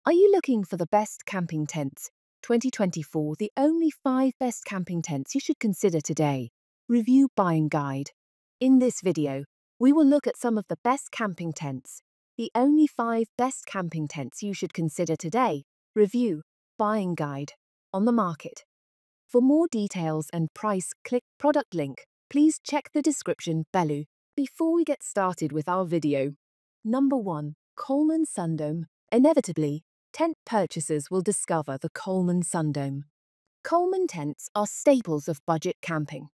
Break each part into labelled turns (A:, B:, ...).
A: Are you looking for the best camping tents? 2024, the only 5 best camping tents you should consider today. Review buying guide. In this video, we will look at some of the best camping tents. The only 5 best camping tents you should consider today. Review buying guide. On the market. For more details and price, click product link. Please check the description below. Before we get started with our video. Number 1. Coleman Sundome. Inevitably, tent purchasers will discover the Coleman Sundome. Coleman tents are staples of budget camping.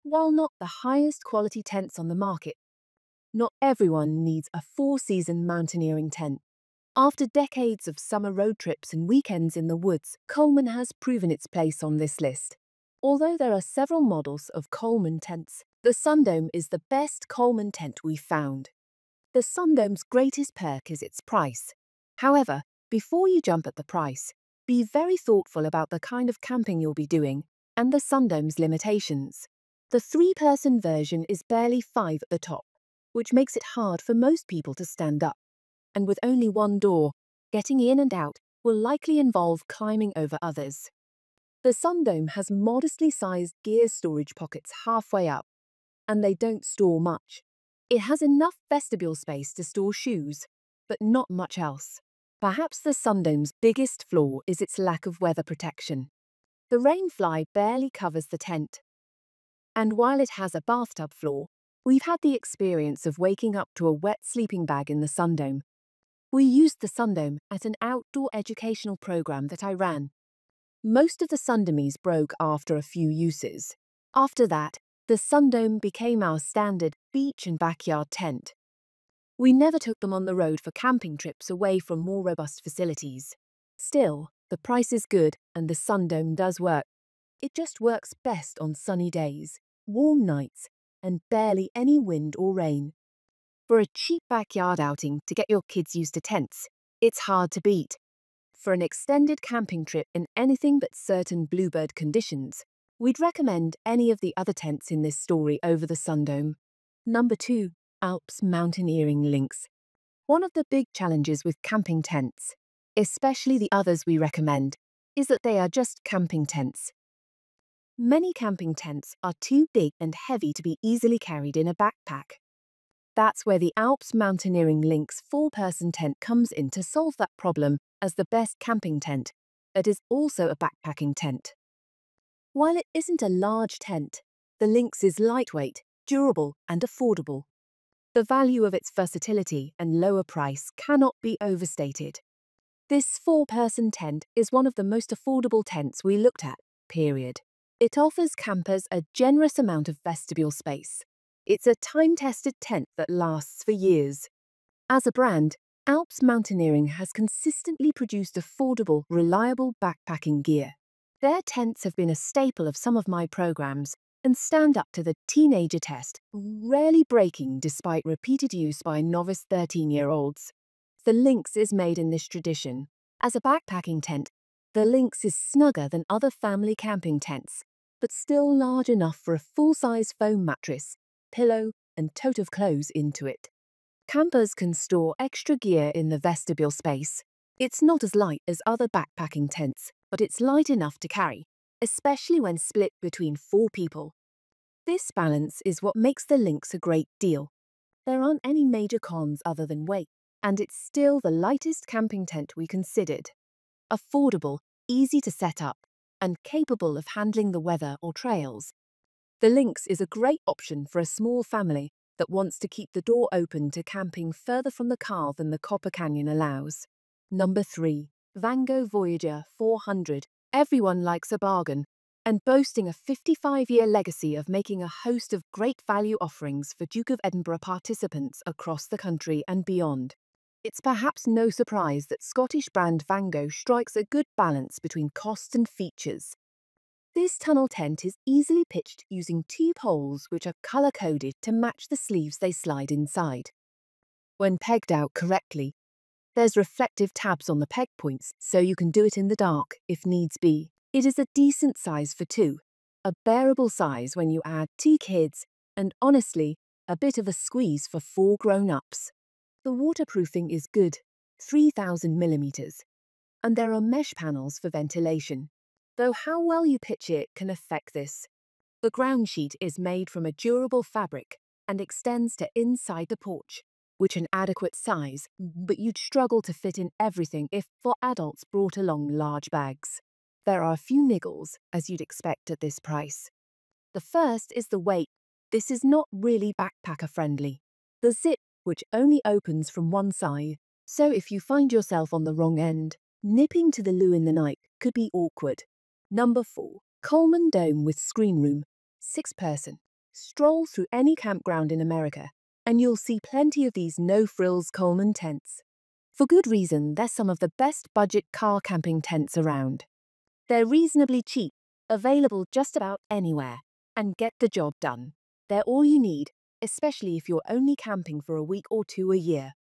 A: While not the highest quality tents on the market, not everyone needs a 4-season mountaineering tent. After decades of summer road trips and weekends in the woods, Coleman has proven its place on this list. Although there are several models of Coleman tents, the Sundome is the best Coleman tent we've found. The Sundome's greatest perk is its price. However, before you jump at the price, be very thoughtful about the kind of camping you'll be doing and the Sundome's limitations. The 3-person version is barely 5 at the top, which makes it hard for most people to stand up. And with only one door, getting in and out will likely involve climbing over others. The Sundome has modestly sized gear storage pockets halfway up, and they don't store much. It has enough vestibule space to store shoes, but not much else. Perhaps the Sundome's biggest flaw is its lack of weather protection. The rainfly barely covers the tent. And while it has a bathtub floor, we've had the experience of waking up to a wet sleeping bag in the Sundome. We used the Sundome at an outdoor educational program that I ran. Most of the Sundomes broke after a few uses. After that, the Sundome became our standard beach and backyard tent. We never took them on the road for camping trips away from more robust facilities. Still, the price is good and the Sundome does work. It just works best on sunny days, warm nights, and barely any wind or rain. For a cheap backyard outing to get your kids used to tents, it's hard to beat. For an extended camping trip in anything but certain bluebird conditions, we'd recommend any of the other tents in this story over the Sundome. Number 2. ALPS Mountaineering LYNX. One of the big challenges with camping tents, especially the others we recommend, is that they are just camping tents. Many camping tents are too big and heavy to be easily carried in a backpack. That's where the ALPS Mountaineering LYNX 4-person tent comes in to solve that problem as the best camping tent. It is also a backpacking tent. While it isn't a large tent, the LYNX is lightweight, durable, and affordable. The value of its versatility and lower price cannot be overstated. This 4-person tent is one of the most affordable tents we looked at, period. It offers campers a generous amount of vestibule space. It's a time-tested tent that lasts for years. As a brand, ALPS Mountaineering has consistently produced affordable, reliable backpacking gear. Their tents have been a staple of some of my programs and stand up to the teenager test, rarely breaking despite repeated use by novice 13-year-olds. The LYNX is made in this tradition. As a backpacking tent, the LYNX is snugger than other family camping tents, but still large enough for a full-size foam mattress, pillow, and tote of clothes into it. Campers can store extra gear in the vestibule space. It's not as light as other backpacking tents, but it's light enough to carry, especially when split between 4 people. This balance is what makes the LYNX a great deal. There aren't any major cons other than weight, and it's still the lightest camping tent we considered. Affordable, easy to set up, and capable of handling the weather or trails. The LYNX is a great option for a small family that wants to keep the door open to camping further from the car than the Copper Canyon allows. Number 3. Vango Voyager 400. Everyone likes a bargain, and boasting a 55-year legacy of making a host of great value offerings for Duke of Edinburgh participants across the country and beyond. It's perhaps no surprise that Scottish brand Vango strikes a good balance between cost and features. This tunnel tent is easily pitched using 2 poles which are colour-coded to match the sleeves they slide inside. When pegged out correctly, there's reflective tabs on the peg points so you can do it in the dark if needs be. It is a decent size for 2, a bearable size when you add 2 kids, and honestly, a bit of a squeeze for 4 grown-ups. The waterproofing is good, 3000 millimeters, and there are mesh panels for ventilation. Though how well you pitch it can affect this. The ground sheet is made from a durable fabric and extends to inside the porch, which an adequate size, but you'd struggle to fit in everything if for adults brought along large bags. There are a few niggles, as you'd expect at this price. The first is the weight. This is not really backpacker friendly. The zip, which only opens from one side, so if you find yourself on the wrong end, nipping to the loo in the night could be awkward. Number 4. Coleman Dome with screen room. 6-person. Stroll through any campground in America, and you'll see plenty of these no-frills Coleman tents. For good reason, they're some of the best budget car camping tents around. They're reasonably cheap, available just about anywhere, and get the job done. They're all you need, especially if you're only camping for a week or 2 a year.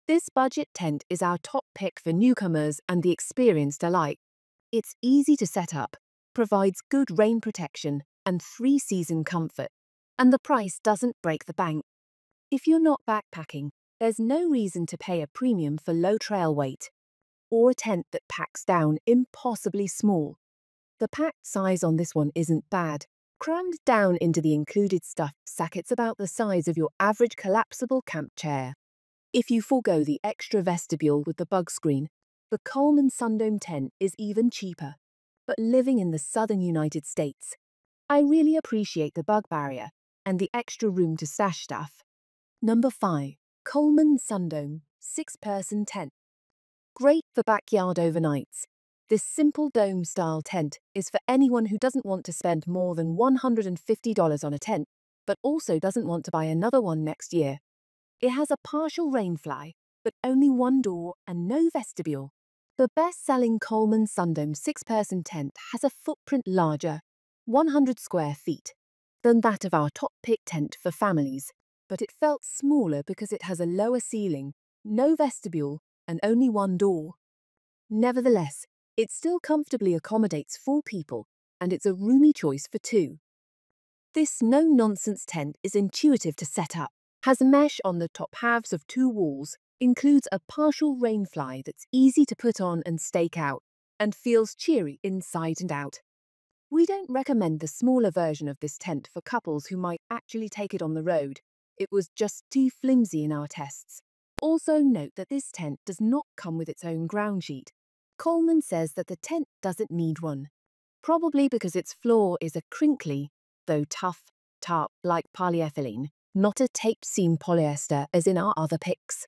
A: This budget tent is our top pick for newcomers and the experienced alike. It's easy to set up, provides good rain protection and 3-season comfort, and the price doesn't break the bank. If you're not backpacking, there's no reason to pay a premium for low trail weight, or a tent that packs down impossibly small. The packed size on this one isn't bad. Crammed down into the included stuffed sack, it's about the size of your average collapsible camp chair. If you forego the extra vestibule with the bug screen, the Coleman Sundome tent is even cheaper. But living in the southern United States, I really appreciate the bug barrier and the extra room to stash stuff. Number 5. Coleman Sundome 6-person tent. Great for backyard overnights. This simple dome-style tent is for anyone who doesn't want to spend more than $150 on a tent, but also doesn't want to buy another one next year. It has a partial rainfly, but only one door and no vestibule. The best-selling Coleman Sundome 6-person tent has a footprint larger, 100 square feet, than that of our top-pick tent for families, but it felt smaller because it has a lower ceiling, no vestibule, and only one door. Nevertheless, it still comfortably accommodates 4 people, and it's a roomy choice for 2. This no-nonsense tent is intuitive to set up, has mesh on the top halves of 2 walls, includes a partial rainfly that's easy to put on and stake out, and feels cheery inside and out. We don't recommend the smaller version of this tent for couples who might actually take it on the road. It was just too flimsy in our tests. Also note that this tent does not come with its own ground sheet. Coleman says that the tent doesn't need one, probably because its floor is a crinkly, though tough, tarp like polyethylene, not a tape seam polyester as in our other picks.